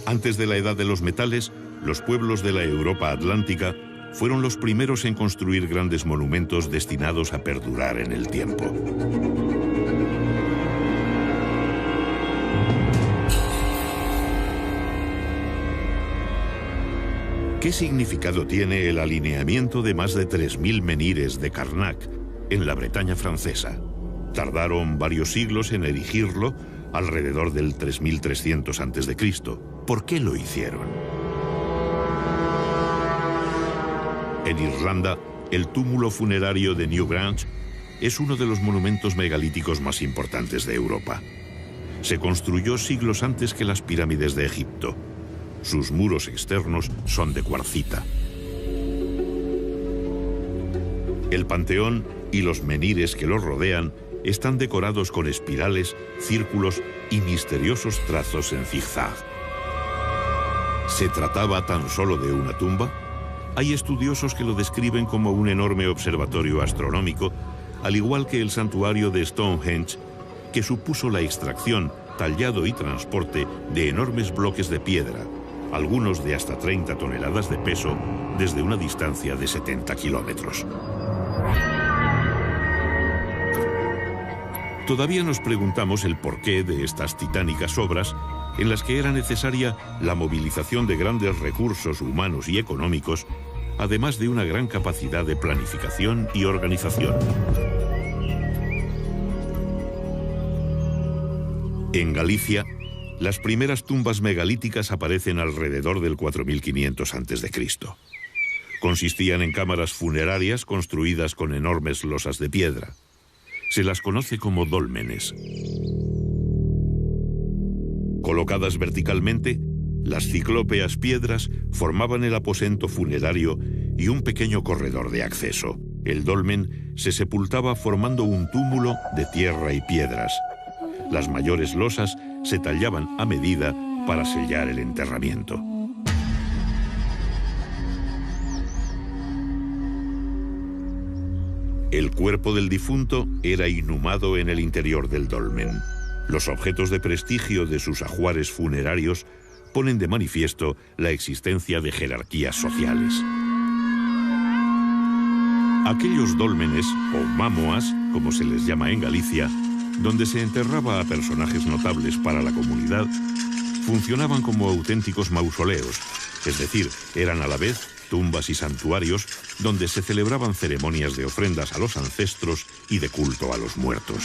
Antes de la Edad de los Metales, los pueblos de la Europa atlántica fueron los primeros en construir grandes monumentos destinados a perdurar en el tiempo. ¿Qué significado tiene el alineamiento de más de 3.000 menhires de Karnak en la Bretaña francesa? Tardaron varios siglos en erigirlo, alrededor del 3300 a.C. ¿Por qué lo hicieron? En Irlanda, el túmulo funerario de Newgrange es uno de los monumentos megalíticos más importantes de Europa. Se construyó siglos antes que las pirámides de Egipto. Sus muros externos son de cuarcita. El panteón y los menhires que lo rodean están decorados con espirales, círculos y misteriosos trazos en zigzag. ¿Se trataba tan solo de una tumba? Hay estudiosos que lo describen como un enorme observatorio astronómico, al igual que el santuario de Stonehenge, que supuso la extracción, tallado y transporte de enormes bloques de piedra, algunos de hasta 30 toneladas de peso, desde una distancia de 70 kilómetros. Todavía nos preguntamos el porqué de estas titánicas obras, en las que era necesaria la movilización de grandes recursos humanos y económicos, además de una gran capacidad de planificación y organización. En Galicia, las primeras tumbas megalíticas aparecen alrededor del 4500 a.C. Consistían en cámaras funerarias construidas con enormes losas de piedra. Se las conoce como dólmenes. Colocadas verticalmente, las ciclópeas piedras formaban el aposento funerario y un pequeño corredor de acceso. El dolmen se sepultaba formando un túmulo de tierra y piedras. Las mayores losas se tallaban a medida para sellar el enterramiento. El cuerpo del difunto era inhumado en el interior del dolmen. Los objetos de prestigio de sus ajuares funerarios ponen de manifiesto la existencia de jerarquías sociales. Aquellos dólmenes, o mámoas, como se les llama en Galicia, donde se enterraba a personajes notables para la comunidad, funcionaban como auténticos mausoleos, es decir, eran a la vez tumbas y santuarios donde se celebraban ceremonias de ofrendas a los ancestros y de culto a los muertos.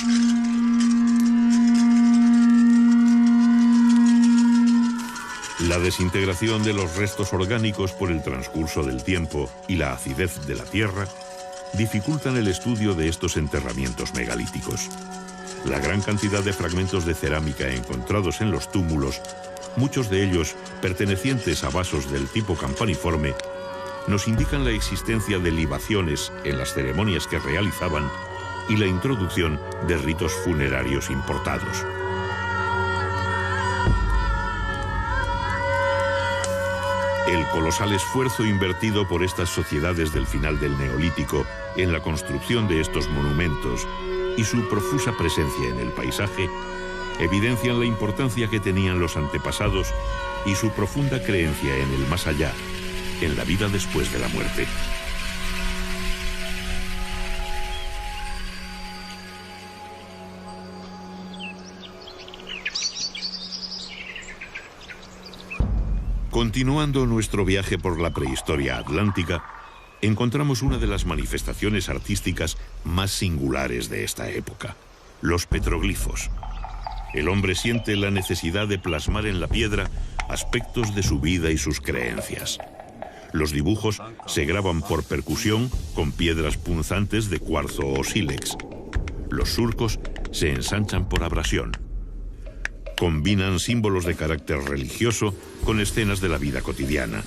La desintegración de los restos orgánicos por el transcurso del tiempo y la acidez de la tierra dificultan el estudio de estos enterramientos megalíticos. La gran cantidad de fragmentos de cerámica encontrados en los túmulos, muchos de ellos pertenecientes a vasos del tipo campaniforme, nos indican la existencia de libaciones en las ceremonias que realizaban y la introducción de ritos funerarios importados. El colosal esfuerzo invertido por estas sociedades del final del Neolítico en la construcción de estos monumentos y su profusa presencia en el paisaje evidencian la importancia que tenían los antepasados y su profunda creencia en el más allá, en la vida después de la muerte. Continuando nuestro viaje por la prehistoria atlántica, encontramos una de las manifestaciones artísticas más singulares de esta época: los petroglifos. El hombre siente la necesidad de plasmar en la piedra aspectos de su vida y sus creencias. Los dibujos se graban por percusión con piedras punzantes de cuarzo o sílex. Los surcos se ensanchan por abrasión. Combinan símbolos de carácter religioso con escenas de la vida cotidiana.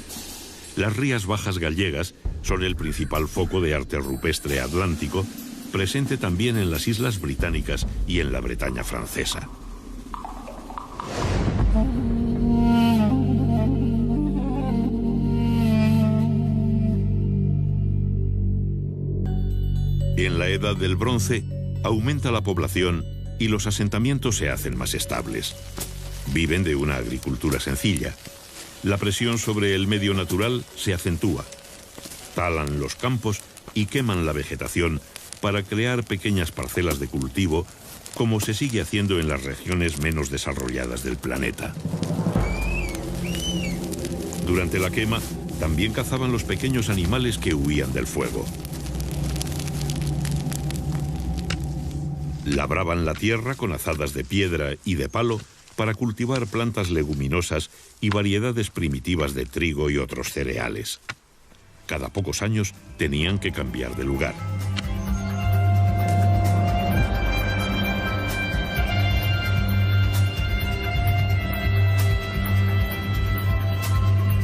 Las Rías Bajas gallegas son el principal foco de arte rupestre atlántico, presente también en las Islas Británicas y en la Bretaña francesa. En la Edad del Bronce aumenta la población y los asentamientos se hacen más estables. Viven de una agricultura sencilla. La presión sobre el medio natural se acentúa. Talan los campos y queman la vegetación para crear pequeñas parcelas de cultivo, como se sigue haciendo en las regiones menos desarrolladas del planeta. Durante la quema, también cazaban los pequeños animales que huían del fuego. Labraban la tierra con azadas de piedra y de palo para cultivar plantas leguminosas y variedades primitivas de trigo y otros cereales. Cada pocos años tenían que cambiar de lugar.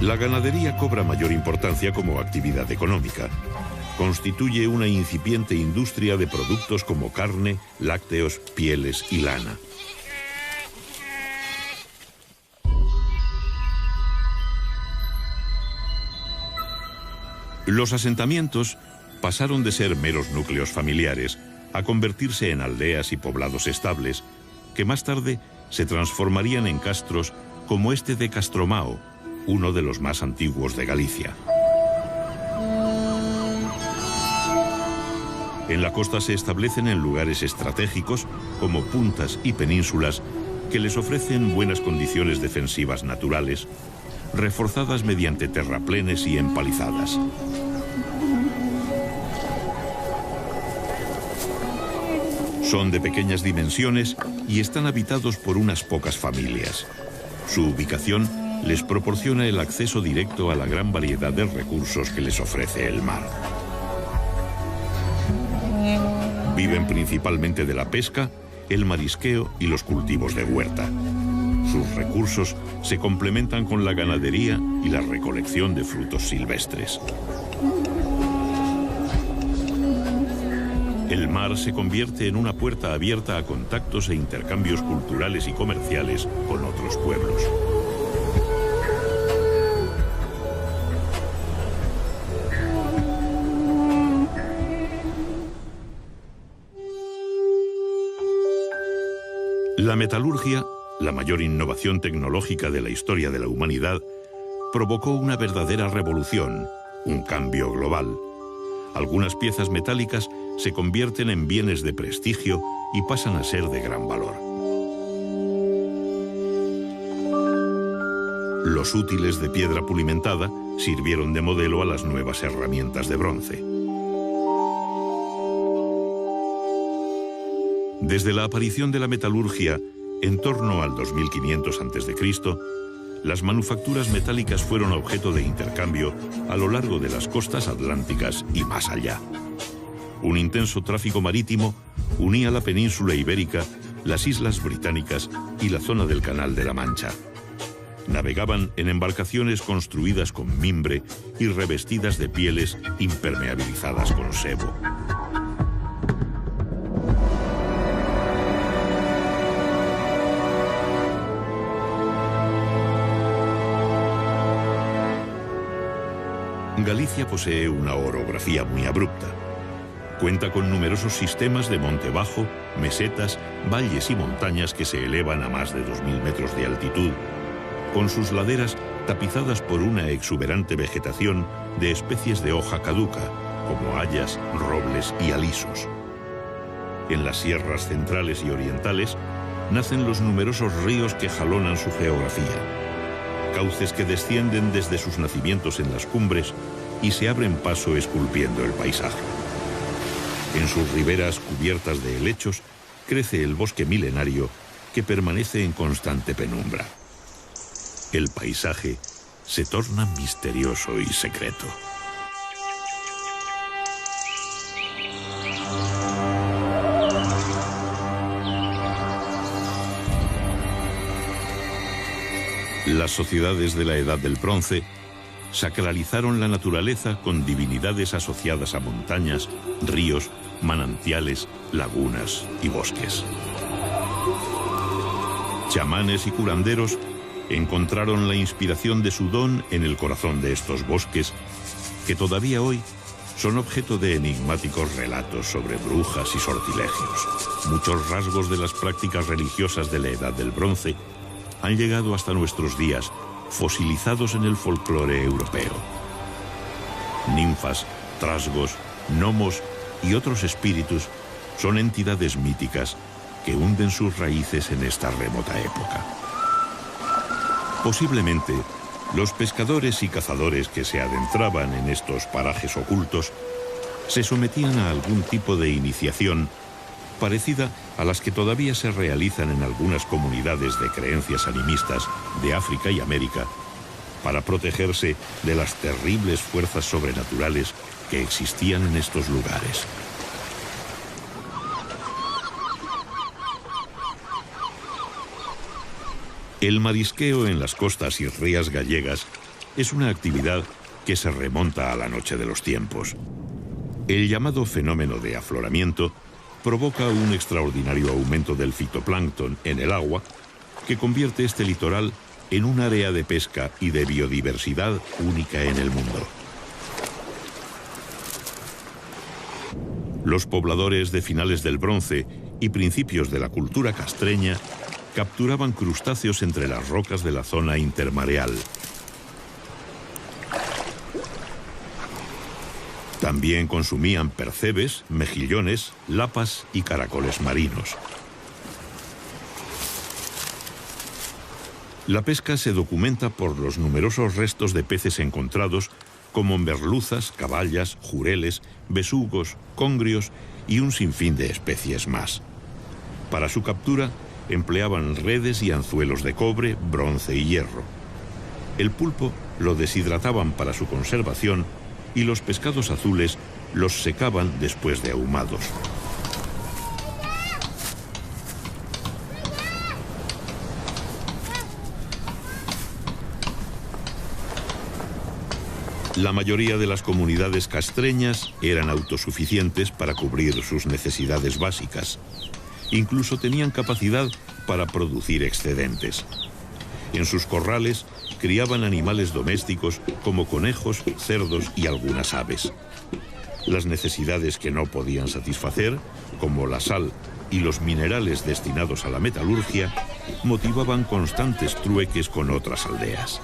La ganadería cobra mayor importancia como actividad económica. Constituye una incipiente industria de productos como carne, lácteos, pieles y lana. Los asentamientos pasaron de ser meros núcleos familiares a convertirse en aldeas y poblados estables, que más tarde se transformarían en castros como este de Castromao, uno de los más antiguos de Galicia. En la costa se establecen en lugares estratégicos como puntas y penínsulas que les ofrecen buenas condiciones defensivas naturales, reforzadas mediante terraplenes y empalizadas. Son de pequeñas dimensiones y están habitados por unas pocas familias. Su ubicación les proporciona el acceso directo a la gran variedad de recursos que les ofrece el mar. Viven principalmente de la pesca, el marisqueo y los cultivos de huerta. Sus recursos se complementan con la ganadería y la recolección de frutos silvestres. El mar se convierte en una puerta abierta a contactos e intercambios culturales y comerciales con otros pueblos. La metalurgia, la mayor innovación tecnológica de la historia de la humanidad, provocó una verdadera revolución, un cambio global. Algunas piezas metálicas se convierten en bienes de prestigio y pasan a ser de gran valor. Los útiles de piedra pulimentada sirvieron de modelo a las nuevas herramientas de bronce. Desde la aparición de la metalurgia, en torno al 2500 a.C., las manufacturas metálicas fueron objeto de intercambio a lo largo de las costas atlánticas y más allá. Un intenso tráfico marítimo unía la península ibérica, las islas británicas y la zona del Canal de la Mancha. Navegaban en embarcaciones construidas con mimbre y revestidas de pieles impermeabilizadas con sebo. Galicia posee una orografía muy abrupta. Cuenta con numerosos sistemas de monte bajo, mesetas, valles y montañas que se elevan a más de 2000 metros de altitud, con sus laderas tapizadas por una exuberante vegetación de especies de hoja caduca, como hayas, robles y alisos. En las sierras centrales y orientales nacen los numerosos ríos que jalonan su geografía. Cauces que descienden desde sus nacimientos en las cumbres y se abren paso esculpiendo el paisaje. En sus riberas cubiertas de helechos crece el bosque milenario que permanece en constante penumbra. El paisaje se torna misterioso y secreto. Las sociedades de la Edad del Bronce sacralizaron la naturaleza con divinidades asociadas a montañas, ríos, manantiales, lagunas y bosques. Chamanes y curanderos encontraron la inspiración de su don en el corazón de estos bosques, que todavía hoy son objeto de enigmáticos relatos sobre brujas y sortilegios. Muchos rasgos de las prácticas religiosas de la Edad del Bronce han llegado hasta nuestros días fosilizados en el folclore europeo. Ninfas, trasgos, gnomos y otros espíritus son entidades míticas que hunden sus raíces en esta remota época. Posiblemente, los pescadores y cazadores que se adentraban en estos parajes ocultos se sometían a algún tipo de iniciación parecida a las que todavía se realizan en algunas comunidades de creencias animistas de África y América para protegerse de las terribles fuerzas sobrenaturales que existían en estos lugares. El marisqueo en las costas y rías gallegas es una actividad que se remonta a la noche de los tiempos. El llamado fenómeno de afloramiento provoca un extraordinario aumento del fitoplancton en el agua que convierte este litoral en un área de pesca y de biodiversidad única en el mundo. Los pobladores de finales del Bronce y principios de la cultura castreña capturaban crustáceos entre las rocas de la zona intermareal. También consumían percebes, mejillones, lapas y caracoles marinos. La pesca se documenta por los numerosos restos de peces encontrados, como merluzas, caballas, jureles, besugos, congrios y un sinfín de especies más. Para su captura empleaban redes y anzuelos de cobre, bronce y hierro. El pulpo lo deshidrataban para su conservación y los pescados azules los secaban después de ahumados. La mayoría de las comunidades castreñas eran autosuficientes para cubrir sus necesidades básicas. Incluso tenían capacidad para producir excedentes. En sus corrales criaban animales domésticos como conejos, cerdos y algunas aves. Las necesidades que no podían satisfacer, como la sal y los minerales destinados a la metalurgia, motivaban constantes trueques con otras aldeas.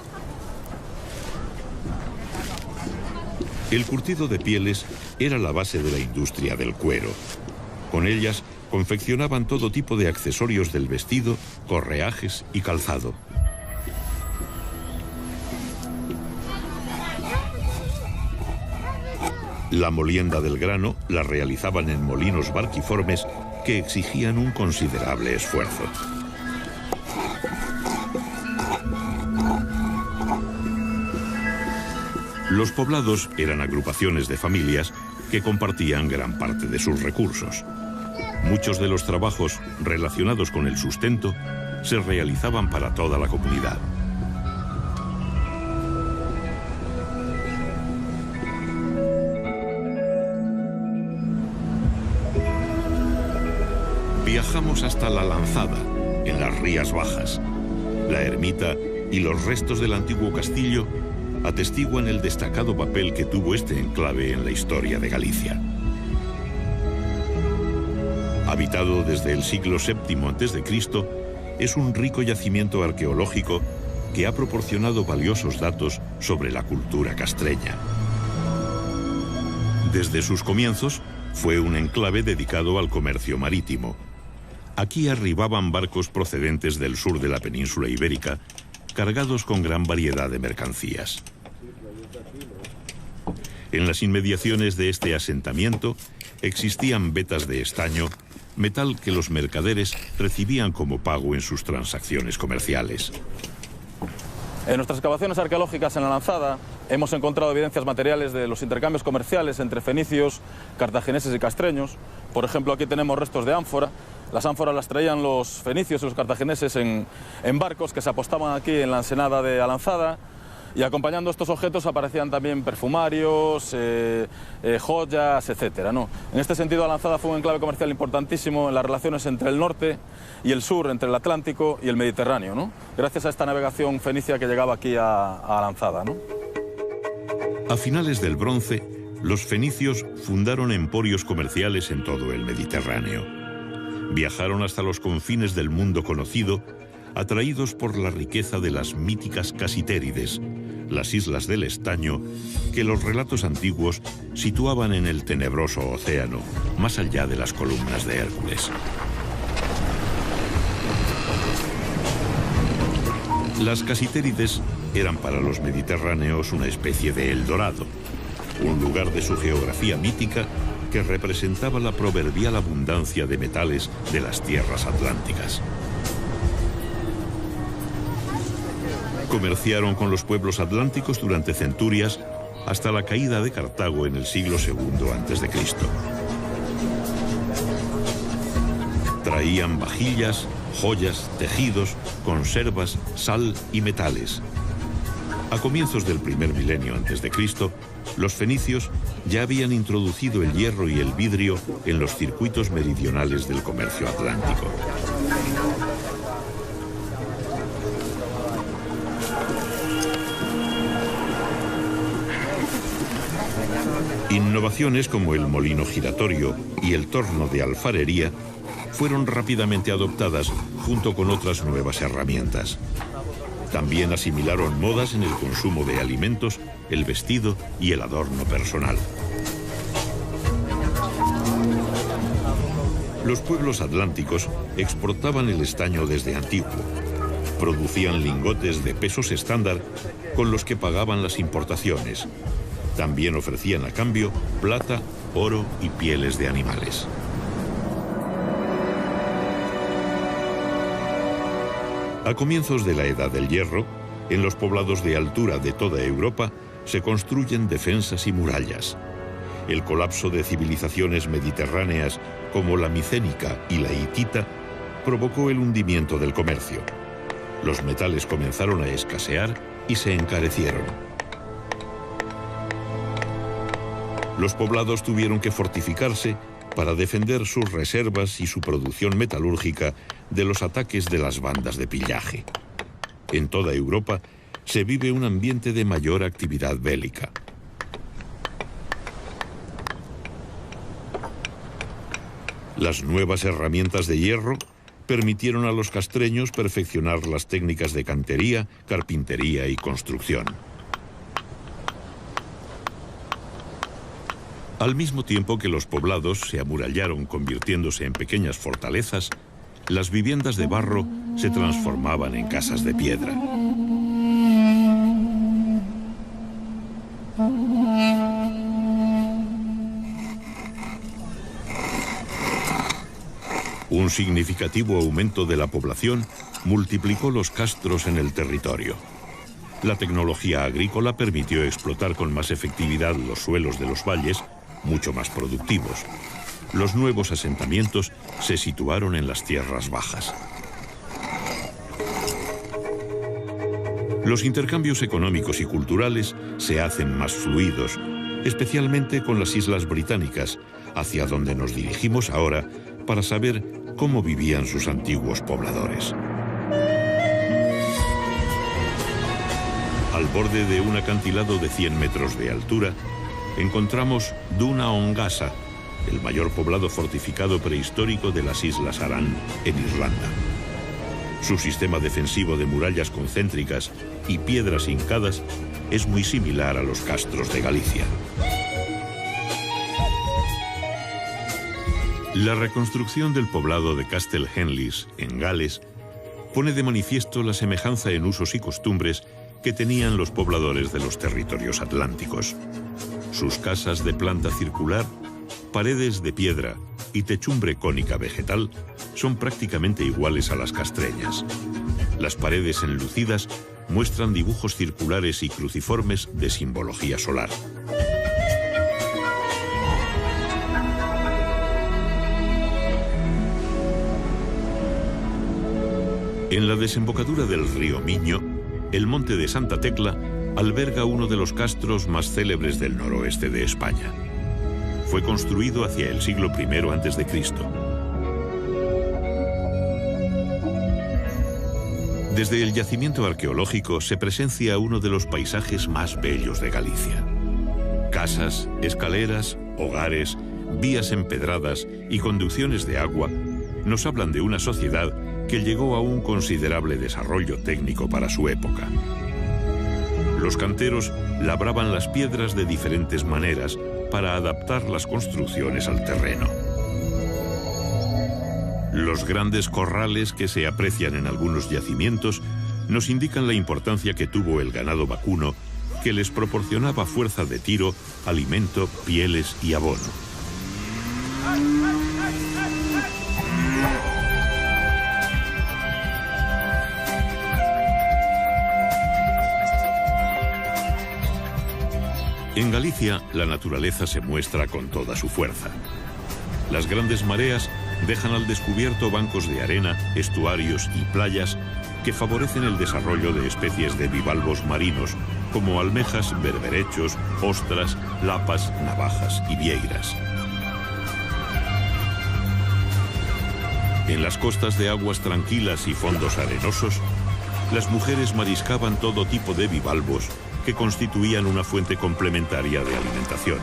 El curtido de pieles era la base de la industria del cuero. Con ellas confeccionaban todo tipo de accesorios del vestido, correajes y calzado. La molienda del grano la realizaban en molinos barquiformes que exigían un considerable esfuerzo. Los poblados eran agrupaciones de familias que compartían gran parte de sus recursos. Muchos de los trabajos relacionados con el sustento se realizaban para toda la comunidad. Viajamos hasta La Lanzada, en las Rías Bajas. La ermita y los restos del antiguo castillo atestiguan el destacado papel que tuvo este enclave en la historia de Galicia. Habitado desde el siglo VII a.C., es un rico yacimiento arqueológico que ha proporcionado valiosos datos sobre la cultura castreña. Desde sus comienzos, fue un enclave dedicado al comercio marítimo. Aquí arribaban barcos procedentes del sur de la península ibérica, cargados con gran variedad de mercancías. En las inmediaciones de este asentamiento existían vetas de estaño, metal que los mercaderes recibían como pago en sus transacciones comerciales. En nuestras excavaciones arqueológicas en La Lanzada hemos encontrado evidencias materiales de los intercambios comerciales entre fenicios, cartagineses y castreños. Por ejemplo, aquí tenemos restos de ánfora. Las ánforas las traían los fenicios y los cartagineses en barcos que se apostaban aquí en la ensenada de La Lanzada, y acompañando estos objetos aparecían también perfumarios, joyas, etcétera, ¿no? En este sentido, La Lanzada fue un enclave comercial importantísimo en las relaciones entre el norte y el sur, entre el Atlántico y el Mediterráneo, ¿no? Gracias a esta navegación fenicia que llegaba aquí a La Lanzada, ¿no? A finales del Bronce, los fenicios fundaron emporios comerciales en todo el Mediterráneo. Viajaron hasta los confines del mundo conocido, atraídos por la riqueza de las míticas Casitérides, las islas del estaño que los relatos antiguos situaban en el tenebroso océano, más allá de las columnas de Hércules. Las Casitérides eran para los mediterráneos una especie de Eldorado, un lugar de su geografía mítica que representaba la proverbial abundancia de metales de las tierras atlánticas. Comerciaron con los pueblos atlánticos durante centurias hasta la caída de Cartago en el siglo II a.C. Traían vajillas, joyas, tejidos, conservas, sal y metales. A comienzos del primer milenio antes de Cristo, los fenicios ya habían introducido el hierro y el vidrio en los circuitos meridionales del comercio atlántico. Innovaciones como el molino giratorio y el torno de alfarería fueron rápidamente adoptadas junto con otras nuevas herramientas. También asimilaron modas en el consumo de alimentos, el vestido y el adorno personal. Los pueblos atlánticos exportaban el estaño desde antiguo. Producían lingotes de pesos estándar con los que pagaban las importaciones. También ofrecían a cambio plata, oro y pieles de animales. A comienzos de la Edad del Hierro, en los poblados de altura de toda Europa se construyen defensas y murallas. El colapso de civilizaciones mediterráneas como la micénica y la hitita provocó el hundimiento del comercio. Los metales comenzaron a escasear y se encarecieron. Los poblados tuvieron que fortificarse para defender sus reservas y su producción metalúrgica de los ataques de las bandas de pillaje. En toda Europa se vive un ambiente de mayor actividad bélica. Las nuevas herramientas de hierro permitieron a los castreños perfeccionar las técnicas de cantería, carpintería y construcción. Al mismo tiempo que los poblados se amurallaron convirtiéndose en pequeñas fortalezas, las viviendas de barro se transformaban en casas de piedra. Un significativo aumento de la población multiplicó los castros en el territorio. La tecnología agrícola permitió explotar con más efectividad los suelos de los valles, mucho más productivos. Los nuevos asentamientos se situaron en las tierras bajas. Los intercambios económicos y culturales se hacen más fluidos, especialmente con las Islas Británicas, hacia donde nos dirigimos ahora para saber cómo vivían sus antiguos pobladores. Al borde de un acantilado de 100 metros de altura, encontramos Duna Ongasa, el mayor poblado fortificado prehistórico de las Islas Aran, en Irlanda. Su sistema defensivo de murallas concéntricas y piedras hincadas es muy similar a los castros de Galicia. La reconstrucción del poblado de Castell Henlys, en Gales, pone de manifiesto la semejanza en usos y costumbres que tenían los pobladores de los territorios atlánticos. Sus casas de planta circular, paredes de piedra y techumbre cónica vegetal son prácticamente iguales a las castreñas. Las paredes enlucidas muestran dibujos circulares y cruciformes de simbología solar. En la desembocadura del río Miño, el monte de Santa Tecla alberga uno de los castros más célebres del noroeste de España. Fue construido hacia el siglo I a.C. Desde el yacimiento arqueológico se presencia uno de los paisajes más bellos de Galicia. Casas, escaleras, hogares, vías empedradas y conducciones de agua nos hablan de una sociedad que llegó a un considerable desarrollo técnico para su época. Los canteros labraban las piedras de diferentes maneras para adaptar las construcciones al terreno. Los grandes corrales que se aprecian en algunos yacimientos nos indican la importancia que tuvo el ganado vacuno, que les proporcionaba fuerza de tiro, alimento, pieles y abono. En Galicia, la naturaleza se muestra con toda su fuerza. Las grandes mareas dejan al descubierto bancos de arena, estuarios y playas que favorecen el desarrollo de especies de bivalvos marinos como almejas, berberechos, ostras, lapas, navajas y vieiras. En las costas de aguas tranquilas y fondos arenosos, las mujeres mariscaban todo tipo de bivalvos que constituían una fuente complementaria de alimentación.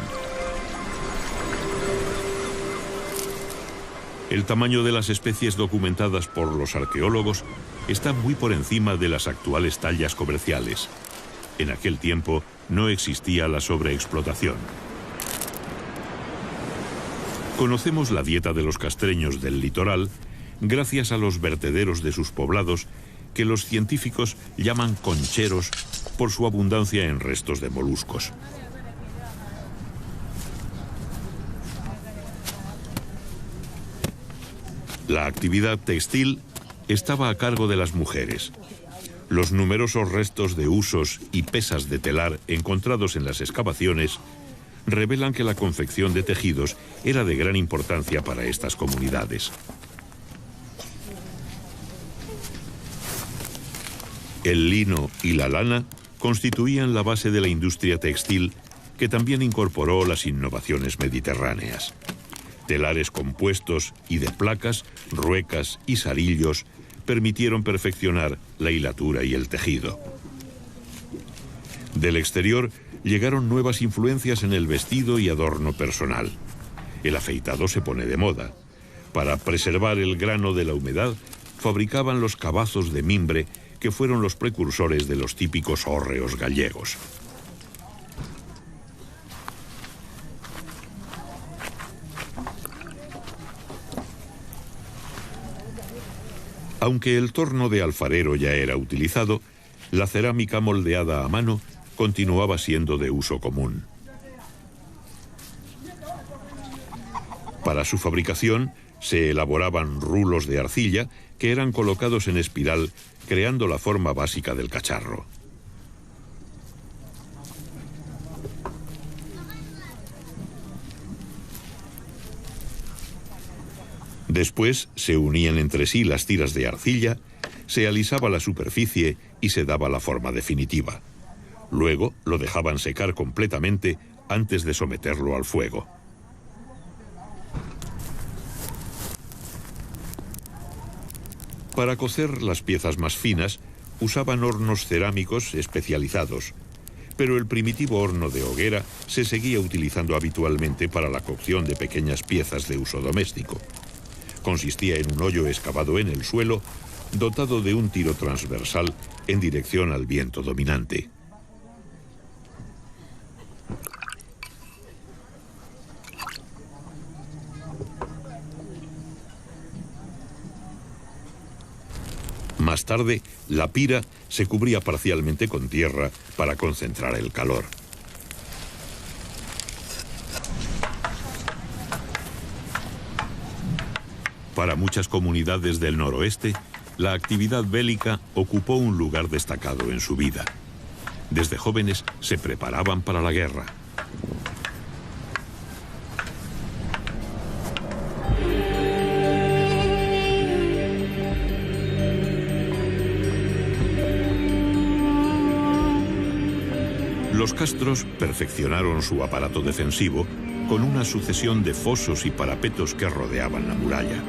El tamaño de las especies documentadas por los arqueólogos está muy por encima de las actuales tallas comerciales. En aquel tiempo no existía la sobreexplotación. Conocemos la dieta de los castreños del litoral gracias a los vertederos de sus poblados, que los científicos llaman concheros por su abundancia en restos de moluscos. La actividad textil estaba a cargo de las mujeres. Los numerosos restos de husos y pesas de telar encontrados en las excavaciones revelan que la confección de tejidos era de gran importancia para estas comunidades. El lino y la lana constituían la base de la industria textil, que también incorporó las innovaciones mediterráneas. Telares compuestos y de placas, ruecas y sarillos permitieron perfeccionar la hilatura y el tejido. Del exterior llegaron nuevas influencias en el vestido y adorno personal. El afeitado se pone de moda. Para preservar el grano de la humedad, fabricaban los cabazos de mimbre, que fueron los precursores de los típicos hórreos gallegos. Aunque el torno de alfarero ya era utilizado, la cerámica moldeada a mano continuaba siendo de uso común. Para su fabricación se elaboraban rulos de arcilla que eran colocados en espiral, creando la forma básica del cacharro. Después se unían entre sí las tiras de arcilla, se alisaba la superficie y se daba la forma definitiva. Luego lo dejaban secar completamente antes de someterlo al fuego. Para cocer las piezas más finas, usaban hornos cerámicos especializados, pero el primitivo horno de hoguera se seguía utilizando habitualmente para la cocción de pequeñas piezas de uso doméstico. Consistía en un hoyo excavado en el suelo, dotado de un tiro transversal en dirección al viento dominante. Más tarde, la pira se cubría parcialmente con tierra para concentrar el calor. Para muchas comunidades del noroeste, la actividad bélica ocupó un lugar destacado en su vida. Desde jóvenes se preparaban para la guerra. Los castros perfeccionaron su aparato defensivo con una sucesión de fosos y parapetos que rodeaban la muralla.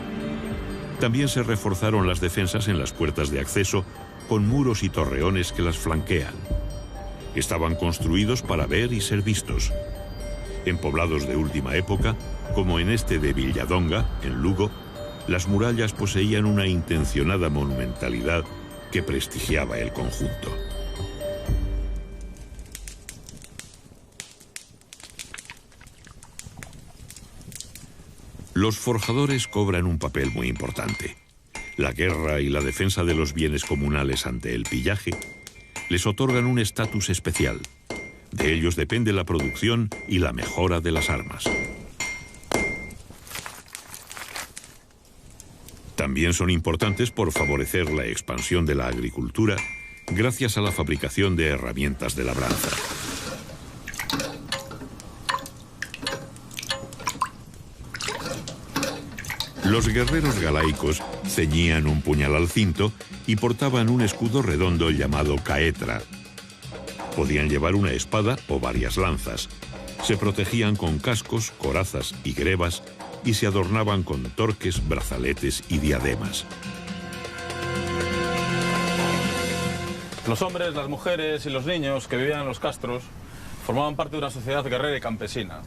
También se reforzaron las defensas en las puertas de acceso con muros y torreones que las flanquean. Estaban construidos para ver y ser vistos. En poblados de última época, como en este de Villadonga, en Lugo, las murallas poseían una intencionada monumentalidad que prestigiaba el conjunto. Los forjadores cobran un papel muy importante. La guerra y la defensa de los bienes comunales ante el pillaje les otorgan un estatus especial. De ellos depende la producción y la mejora de las armas. También son importantes por favorecer la expansión de la agricultura gracias a la fabricación de herramientas de labranza. Los guerreros galaicos ceñían un puñal al cinto y portaban un escudo redondo llamado caetra. Podían llevar una espada o varias lanzas. Se protegían con cascos, corazas y grebas y se adornaban con torques, brazaletes y diademas. Los hombres, las mujeres y los niños que vivían en los castros formaban parte de una sociedad guerrera y campesina.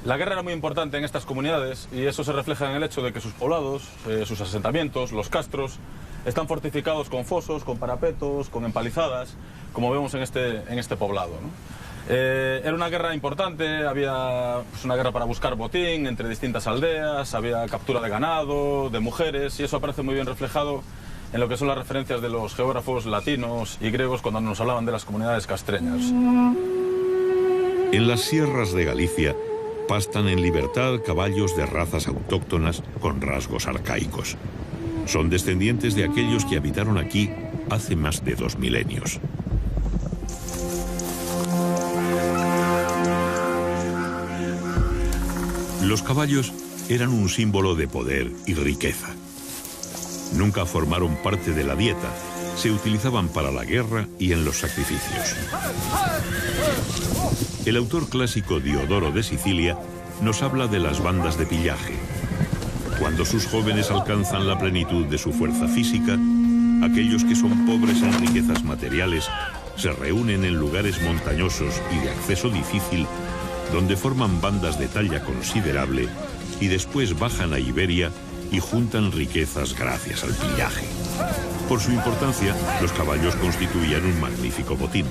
La guerra era muy importante en estas comunidades y eso se refleja en el hecho de que sus poblados, sus asentamientos, los castros, están fortificados con fosos, con parapetos, con empalizadas, como vemos en este poblado, ¿no? Era una guerra importante, había una guerra para buscar botín entre distintas aldeas, había captura de ganado, de mujeres, y eso aparece muy bien reflejado en lo que son las referencias de los geógrafos latinos y griegos cuando nos hablaban de las comunidades castreñas. En las sierras de Galicia pastan en libertad caballos de razas autóctonas con rasgos arcaicos. Son descendientes de aquellos que habitaron aquí hace más de 2 milenios. Los caballos eran un símbolo de poder y riqueza. Nunca formaron parte de la dieta, se utilizaban para la guerra y en los sacrificios. El autor clásico Diodoro de Sicilia nos habla de las bandas de pillaje. Cuando sus jóvenes alcanzan la plenitud de su fuerza física, aquellos que son pobres en riquezas materiales se reúnen en lugares montañosos y de acceso difícil, donde forman bandas de talla considerable y después bajan a Iberia y juntan riquezas gracias al pillaje. Por su importancia, los caballos constituían un magnífico botín.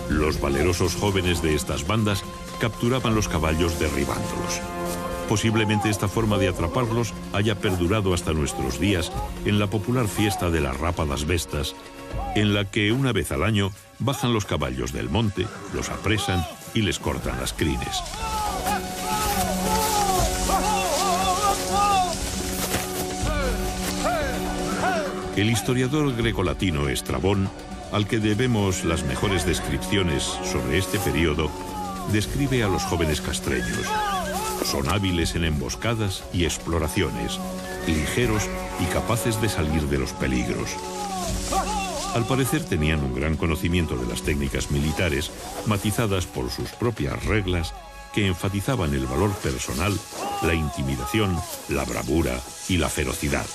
Los valerosos jóvenes de estas bandas capturaban los caballos derribándolos. Posiblemente esta forma de atraparlos haya perdurado hasta nuestros días en la popular fiesta de las rápadas bestas, en la que una vez al año bajan los caballos del monte, los apresan y les cortan las crines. El historiador grecolatino Estrabón, al que debemos las mejores descripciones sobre este periodo, describe a los jóvenes castreños. Son hábiles en emboscadas y exploraciones, ligeros y capaces de salir de los peligros. Al parecer tenían un gran conocimiento de las técnicas militares, matizadas por sus propias reglas que enfatizaban el valor personal, la intimidación, la bravura y la ferocidad.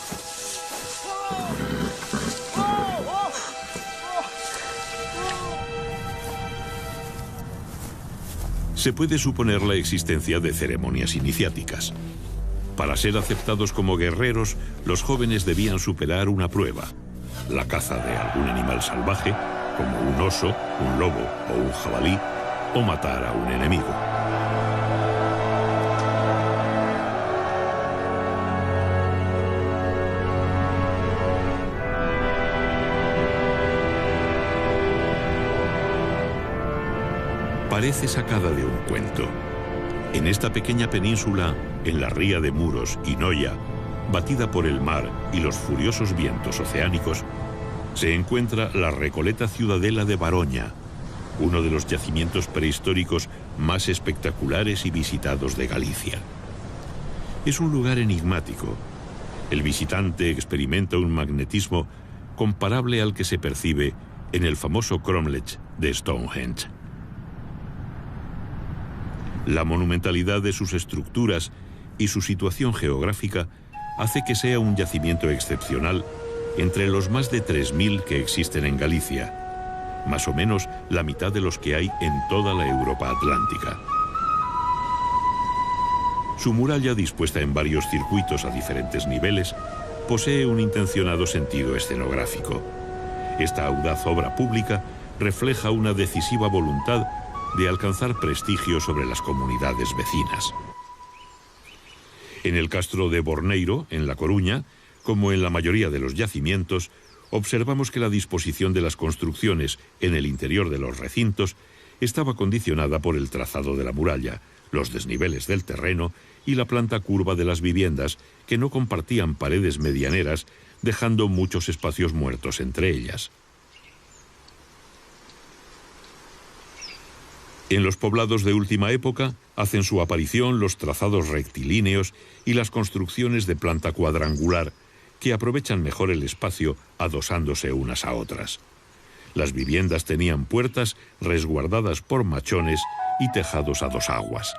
Se puede suponer la existencia de ceremonias iniciáticas. Para ser aceptados como guerreros, los jóvenes debían superar una prueba: la caza de algún animal salvaje, como un oso, un lobo o un jabalí, o matar a un enemigo. Parece sacada de un cuento. En esta pequeña península, en la ría de Muros y Noia, batida por el mar y los furiosos vientos oceánicos, se encuentra la Recoleta Ciudadela de Baroña, uno de los yacimientos prehistóricos más espectaculares y visitados de Galicia. Es un lugar enigmático. El visitante experimenta un magnetismo comparable al que se percibe en el famoso cromlech de Stonehenge. La monumentalidad de sus estructuras y su situación geográfica hace que sea un yacimiento excepcional entre los más de 3.000 que existen en Galicia, más o menos la mitad de los que hay en toda la Europa atlántica. Su muralla, dispuesta en varios circuitos a diferentes niveles, posee un intencionado sentido escenográfico. Esta audaz obra pública refleja una decisiva voluntad de alcanzar prestigio sobre las comunidades vecinas. En el castro de Borneiro, en La Coruña, como en la mayoría de los yacimientos, observamos que la disposición de las construcciones en el interior de los recintos estaba condicionada por el trazado de la muralla, los desniveles del terreno y la planta curva de las viviendas, que no compartían paredes medianeras, dejando muchos espacios muertos entre ellas. En los poblados de última época hacen su aparición los trazados rectilíneos y las construcciones de planta cuadrangular, que aprovechan mejor el espacio adosándose unas a otras. Las viviendas tenían puertas resguardadas por machones y tejados a dos aguas.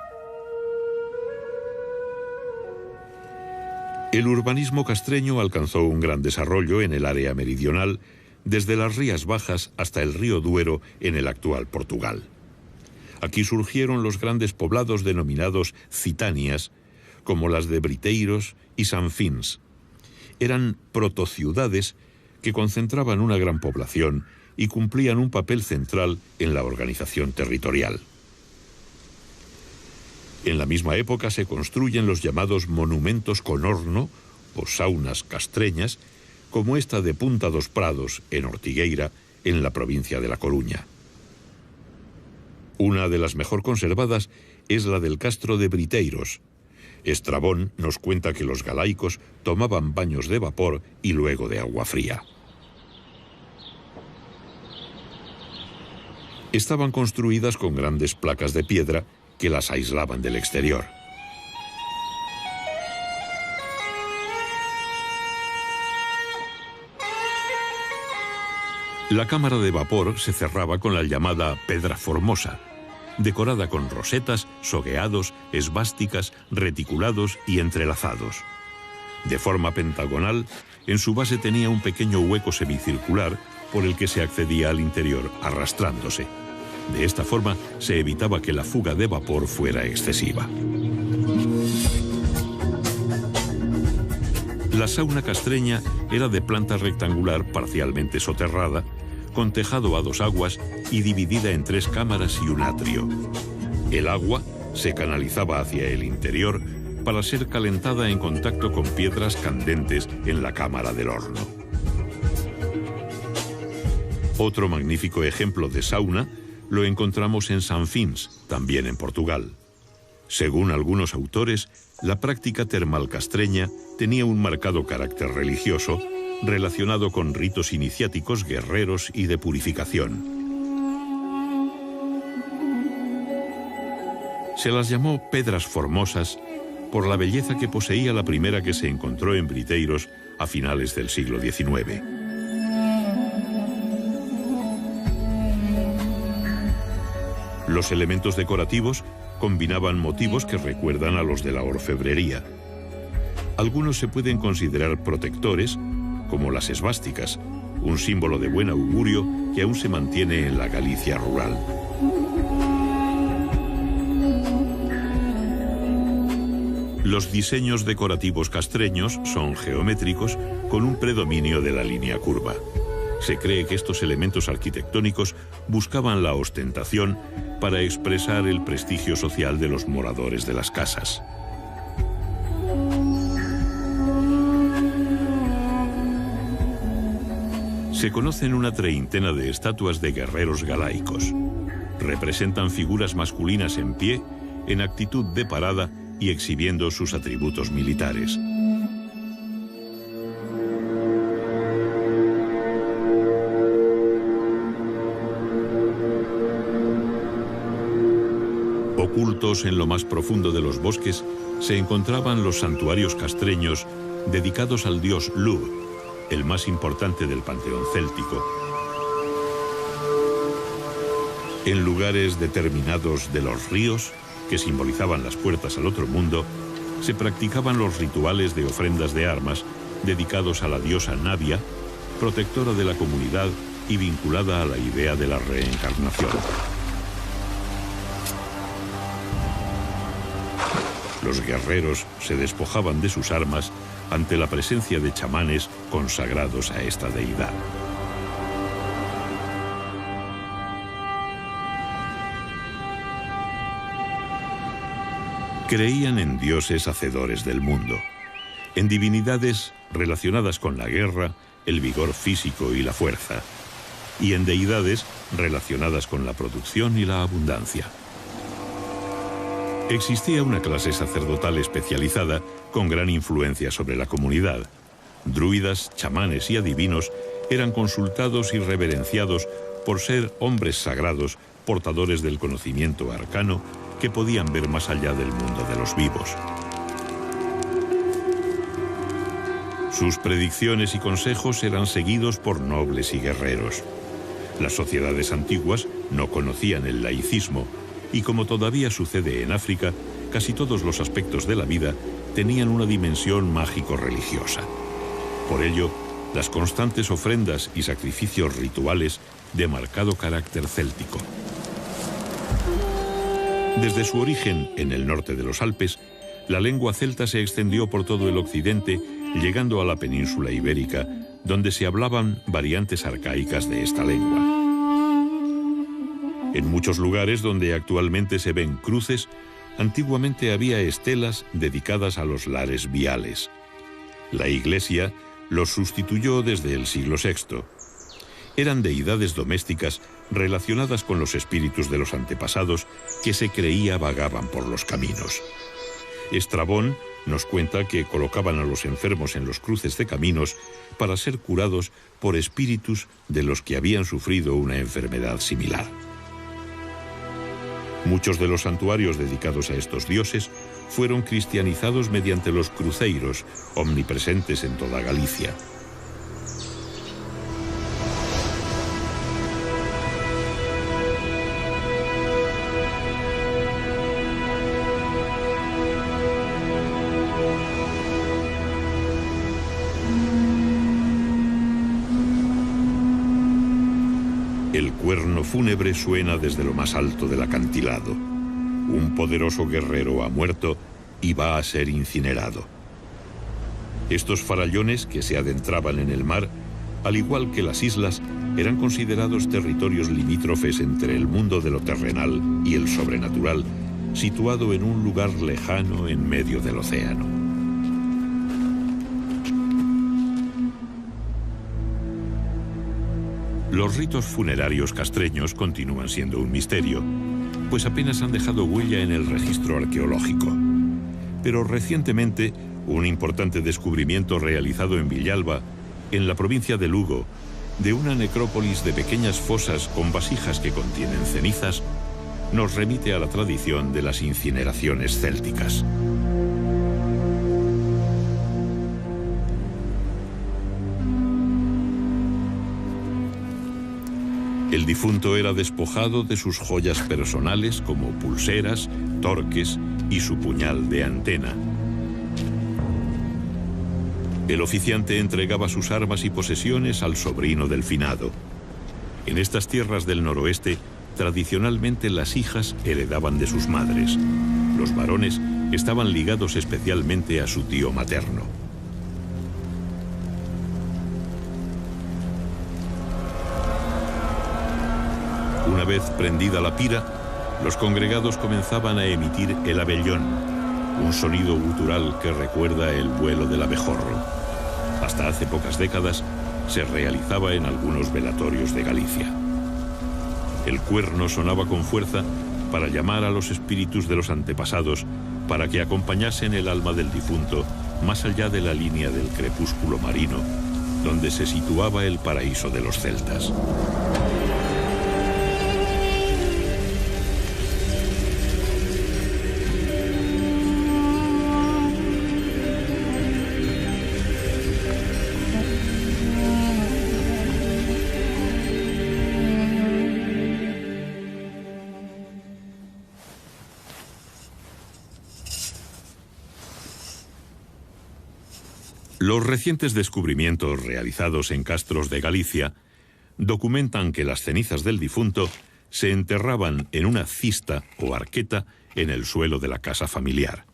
El urbanismo castreño alcanzó un gran desarrollo en el área meridional, desde las Rías Bajas hasta el río Duero en el actual Portugal. Aquí surgieron los grandes poblados denominados citanias, como las de Briteiros y Sanfins. Eran protociudades que concentraban una gran población y cumplían un papel central en la organización territorial. En la misma época se construyen los llamados monumentos con horno o saunas castreñas, como esta de Punta dos Prados, en Ortigueira, en la provincia de La Coruña. Una de las mejor conservadas es la del castro de Briteiros. Estrabón nos cuenta que los galaicos tomaban baños de vapor y luego de agua fría. Estaban construidas con grandes placas de piedra que las aislaban del exterior. La cámara de vapor se cerraba con la llamada pedra formosa, decorada con rosetas, sogueados, esvásticas, reticulados y entrelazados. De forma pentagonal, en su base tenía un pequeño hueco semicircular por el que se accedía al interior arrastrándose. De esta forma se evitaba que la fuga de vapor fuera excesiva. La sauna castreña era de planta rectangular parcialmente soterrada, con tejado a dos aguas y dividida en 3 cámaras y un atrio. El agua se canalizaba hacia el interior para ser calentada en contacto con piedras candentes en la cámara del horno. Otro magnífico ejemplo de sauna lo encontramos en Sanfins, también en Portugal. Según algunos autores, la práctica termal castreña tenía un marcado carácter religioso relacionado con ritos iniciáticos guerreros y de purificación. Se las llamó pedras formosas por la belleza que poseía la primera que se encontró en Briteiros a finales del siglo XIX. Los elementos decorativos combinaban motivos que recuerdan a los de la orfebrería. Algunos se pueden considerar protectores, como las esvásticas, un símbolo de buen augurio que aún se mantiene en la Galicia rural. Los diseños decorativos castreños son geométricos con un predominio de la línea curva. Se cree que estos elementos arquitectónicos buscaban la ostentación para expresar el prestigio social de los moradores de las casas. Se conocen una treintena de estatuas de guerreros galaicos. Representan figuras masculinas en pie, en actitud de parada y exhibiendo sus atributos militares. Ocultos en lo más profundo de los bosques se encontraban los santuarios castreños dedicados al dios Lugh, el más importante del panteón céltico. En lugares determinados de los ríos, que simbolizaban las puertas al otro mundo, se practicaban los rituales de ofrendas de armas dedicados a la diosa Navia, protectora de la comunidad y vinculada a la idea de la reencarnación. Los guerreros se despojaban de sus armas ante la presencia de chamanes consagrados a esta deidad. Creían en dioses hacedores del mundo, en divinidades relacionadas con la guerra, el vigor físico y la fuerza, y en deidades relacionadas con la producción y la abundancia. Existía una clase sacerdotal especializada con gran influencia sobre la comunidad. Druidas, chamanes y adivinos eran consultados y reverenciados por ser hombres sagrados, portadores del conocimiento arcano, que podían ver más allá del mundo de los vivos. Sus predicciones y consejos eran seguidos por nobles y guerreros. Las sociedades antiguas no conocían el laicismo y, como todavía sucede en África, casi todos los aspectos de la vida tenían una dimensión mágico-religiosa. Por ello, las constantes ofrendas y sacrificios rituales de marcado carácter céltico. Desde su origen en el norte de los Alpes, la lengua celta se extendió por todo el occidente, llegando a la península ibérica, donde se hablaban variantes arcaicas de esta lengua. En muchos lugares donde actualmente se ven cruces, antiguamente había estelas dedicadas a los lares viales. La Iglesia los sustituyó desde el siglo VI. Eran deidades domésticas relacionadas con los espíritus de los antepasados que se creía vagaban por los caminos. Estrabón nos cuenta que colocaban a los enfermos en los cruces de caminos para ser curados por espíritus de los que habían sufrido una enfermedad similar. Muchos de los santuarios dedicados a estos dioses fueron cristianizados mediante los cruceiros, omnipresentes en toda Galicia. El cuerno fúnebre suena desde lo más alto del acantilado. Un poderoso guerrero ha muerto y va a ser incinerado. Estos farallones que se adentraban en el mar, al igual que las islas, eran considerados territorios limítrofes entre el mundo de lo terrenal y el sobrenatural, situado en un lugar lejano en medio del océano. Los ritos funerarios castreños continúan siendo un misterio, pues apenas han dejado huella en el registro arqueológico. Pero recientemente, un importante descubrimiento realizado en Villalba, en la provincia de Lugo, de una necrópolis de pequeñas fosas con vasijas que contienen cenizas, nos remite a la tradición de las incineraciones célticas. El difunto era despojado de sus joyas personales como pulseras, torques y su puñal de antena. El oficiante entregaba sus armas y posesiones al sobrino del finado. En estas tierras del noroeste, tradicionalmente las hijas heredaban de sus madres. Los varones estaban ligados especialmente a su tío materno. Una vez prendida la pira, los congregados comenzaban a emitir el abellón, un sonido gutural que recuerda el vuelo del abejorro. Hasta hace pocas décadas se realizaba en algunos velatorios de Galicia. El cuerno sonaba con fuerza para llamar a los espíritus de los antepasados para que acompañasen el alma del difunto más allá de la línea del crepúsculo marino, donde se situaba el paraíso de los celtas. Los recientes descubrimientos realizados en castros de Galicia documentan que las cenizas del difunto se enterraban en una cista o arqueta en el suelo de la casa familiar.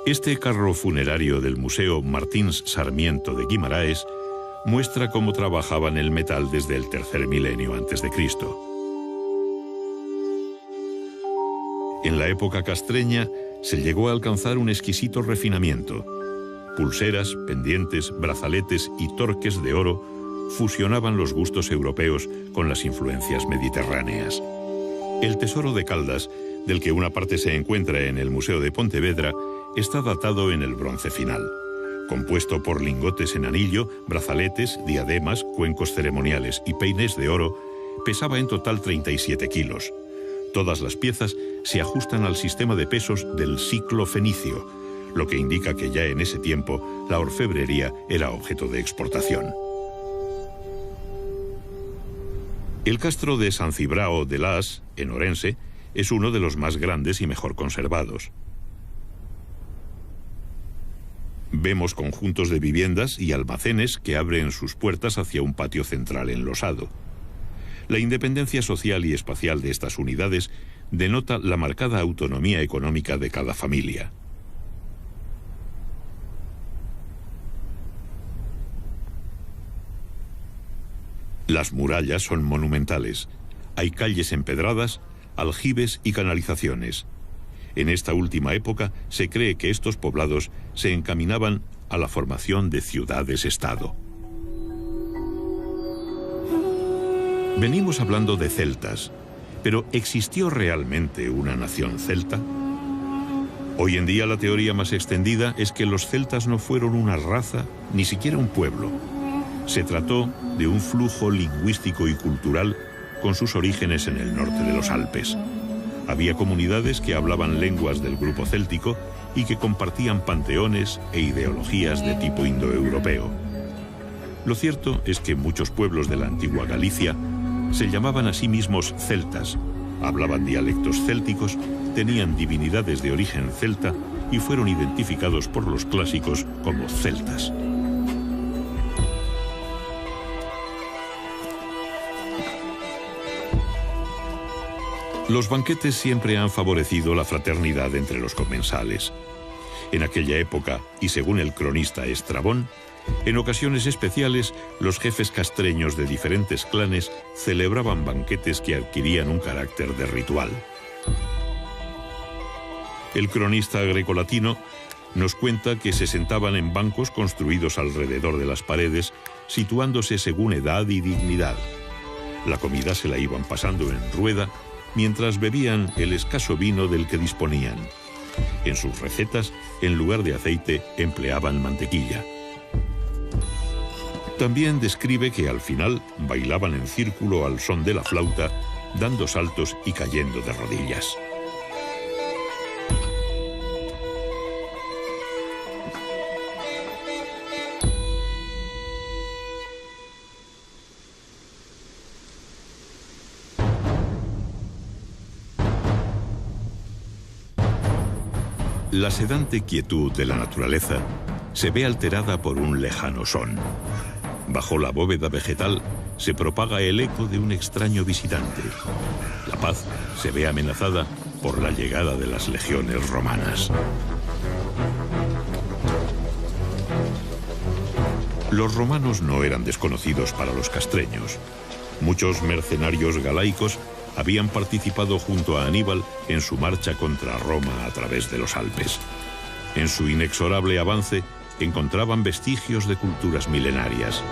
Este carro funerario del Museo Martins Sarmiento de Guimaraes muestra cómo trabajaban el metal desde el tercer milenio a.C. En la época castreña se llegó a alcanzar un exquisito refinamiento. Pulseras, pendientes, brazaletes y torques de oro fusionaban los gustos europeos con las influencias mediterráneas. El tesoro de Caldas, del que una parte se encuentra en el Museo de Pontevedra, está datado en el bronce final. Compuesto por lingotes en anillo, brazaletes, diademas, cuencos ceremoniales y peines de oro, pesaba en total 37 kilos. Todas las piezas se ajustan al sistema de pesos del ciclo fenicio, lo que indica que ya en ese tiempo la orfebrería era objeto de exportación. El castro de San Cibrao de Las, en Orense, es uno de los más grandes y mejor conservados. Vemos conjuntos de viviendas y almacenes que abren sus puertas hacia un patio central enlosado. La independencia social y espacial de estas unidades denota la marcada autonomía económica de cada familia. Las murallas son monumentales. Hay calles empedradas, aljibes y canalizaciones. En esta última época se cree que estos poblados se encaminaban a la formación de ciudades-estado. Venimos hablando de celtas, pero ¿existió realmente una nación celta? Hoy en día la teoría más extendida es que los celtas no fueron una raza, ni siquiera un pueblo. Se trató de un flujo lingüístico y cultural con sus orígenes en el norte de los Alpes. Había comunidades que hablaban lenguas del grupo céltico y que compartían panteones e ideologías de tipo indoeuropeo. Lo cierto es que muchos pueblos de la antigua Galicia se llamaban a sí mismos celtas, hablaban dialectos célticos, tenían divinidades de origen celta y fueron identificados por los clásicos como celtas. Los banquetes siempre han favorecido la fraternidad entre los comensales. En aquella época, y según el cronista Estrabón, en ocasiones especiales, los jefes castreños de diferentes clanes celebraban banquetes que adquirían un carácter de ritual. El cronista grecolatino nos cuenta que se sentaban en bancos construidos alrededor de las paredes, situándose según edad y dignidad. La comida se la iban pasando en rueda, mientras bebían el escaso vino del que disponían. En sus recetas, en lugar de aceite, empleaban mantequilla. También describe que al final bailaban en círculo al son de la flauta, dando saltos y cayendo de rodillas. La sedante quietud de la naturaleza se ve alterada por un lejano son. Bajo la bóveda vegetal se propaga el eco de un extraño visitante. La paz se ve amenazada por la llegada de las legiones romanas. Los romanos no eran desconocidos para los castreños. Muchos mercenarios galaicos habían participado junto a Aníbal en su marcha contra Roma a través de los Alpes. En su inexorable avance encontraban vestigios de culturas milenarias.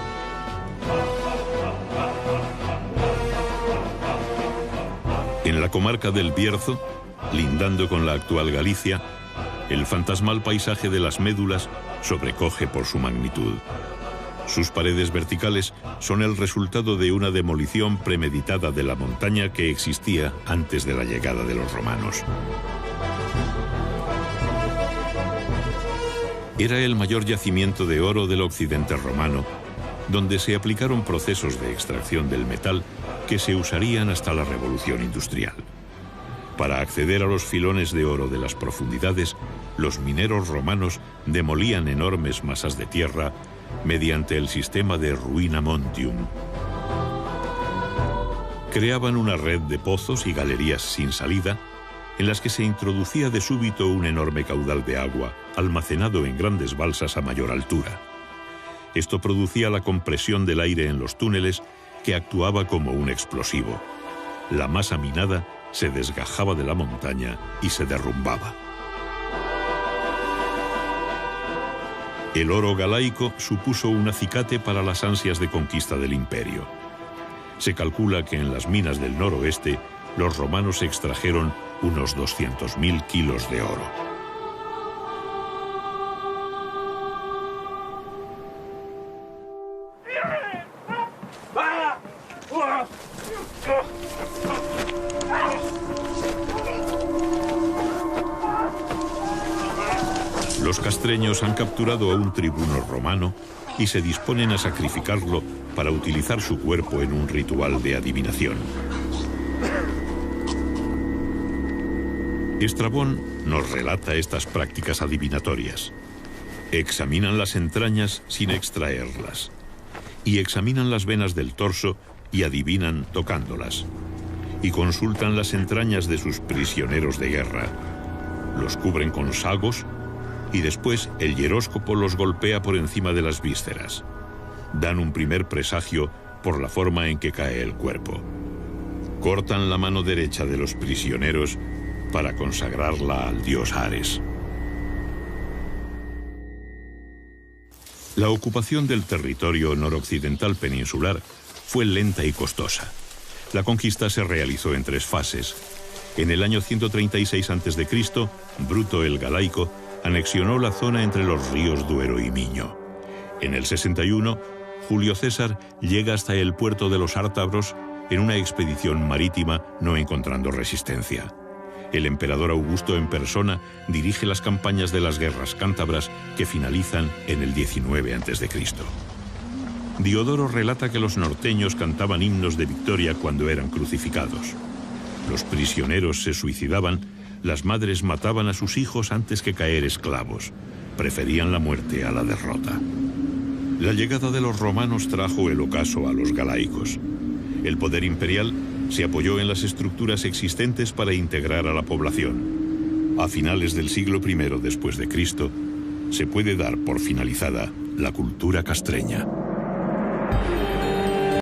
En la comarca del Bierzo, lindando con la actual Galicia, el fantasmal paisaje de las Médulas sobrecoge por su magnitud. Sus paredes verticales son el resultado de una demolición premeditada de la montaña que existía antes de la llegada de los romanos. Era el mayor yacimiento de oro del occidente romano, donde se aplicaron procesos de extracción del metal que se usarían hasta la Revolución Industrial. Para acceder a los filones de oro de las profundidades, los mineros romanos demolían enormes masas de tierra mediante el sistema de ruina montium. Creaban una red de pozos y galerías sin salida en las que se introducía de súbito un enorme caudal de agua, almacenado en grandes balsas a mayor altura. Esto producía la compresión del aire en los túneles, que actuaba como un explosivo. La masa minada se desgajaba de la montaña y se derrumbaba. El oro galaico supuso un acicate para las ansias de conquista del imperio. Se calcula que en las minas del noroeste los romanos extrajeron unos 200.000 kilos de oro. Los castreños han capturado a un tribuno romano y se disponen a sacrificarlo para utilizar su cuerpo en un ritual de adivinación. Estrabón nos relata estas prácticas adivinatorias. Examinan las entrañas sin extraerlas, y examinan las venas del torso y adivinan tocándolas, y consultan las entrañas de sus prisioneros de guerra. Los cubren con sagos y después el hieróscopo los golpea por encima de las vísceras. Dan un primer presagio por la forma en que cae el cuerpo. Cortan la mano derecha de los prisioneros para consagrarla al dios Ares. La ocupación del territorio noroccidental peninsular fue lenta y costosa. La conquista se realizó en 3 fases. En el año 136 a.C., Bruto el Galaico anexionó la zona entre los ríos Duero y Miño. En el 61, Julio César llega hasta el puerto de los Ártabros en una expedición marítima, no encontrando resistencia. El emperador Augusto en persona dirige las campañas de las guerras cántabras, que finalizan en el 19 a.C. Diodoro relata que los norteños cantaban himnos de victoria cuando eran crucificados. Los prisioneros se suicidaban, las madres mataban a sus hijos antes que caer esclavos. Preferían la muerte a la derrota. La llegada de los romanos trajo el ocaso a los galaicos. El poder imperial se apoyó en las estructuras existentes para integrar a la población. A finales del siglo I después de Cristo, se puede dar por finalizada la cultura castreña.